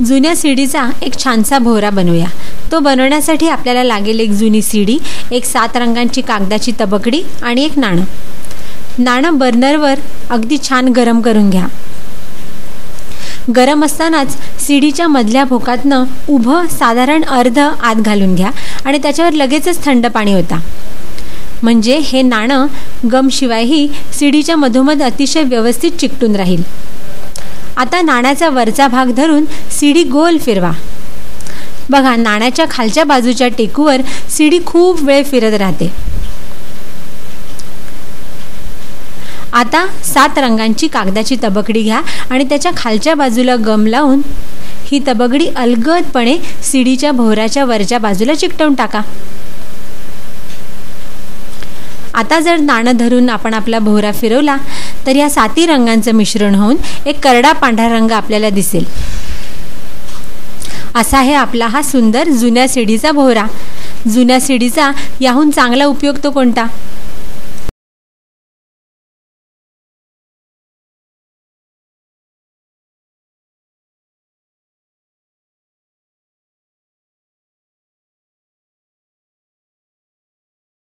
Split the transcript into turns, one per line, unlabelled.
जुन्या सीडीचा एक छानसा भोवरा बनवूया। तो बनवण्यासाठी आपल्याला लागेल एक जुनी सीडी, एक 7 रंगांची कागदाची तबकडी आणि एक नाणं। नाणं बर्नरवर अगदी छान गरम करून घ्या। गरम असतानाच सीडीच्या मधल्या भोकातनं उभं साधारण अर्ध आत घालून घ्या आणि त्याच्यावर लगेचच थंड पाणी ओता। म्हणजे हे नाणं गमशिवायही सीडीच्या मधोमध अतिशय व्यवस्थित चिकटून राहील। आता नाण्याचा वरचा भाग धरून सीडी गोल फिरवा। बघा, नाण्याच्या खालच्या बाजूच्या टेकूवर सीडी खूप वेळ फिरत राहते। आता 7 रंगांची कागदाची तबकडी घ्या आणि त्याच्या खालच्या बाजूला गम लावून ही तबकडी अलगदपणे सीडीच्या भोवऱ्याच्या वरच्या बाजूला चिकटवून टाका। आता जर नाणं धरून आपण आपला भोवरा फिरवला तर या 7 रंगांचं मिश्रण होऊन एक करडा पांढरा रंग आपल्याला दिसेल। असा आहे आपला हा सुंदर जुन्या सीडीचा भोवरा। जुन्या सीडीचा याहून चांगला उपयोग तो कोणता?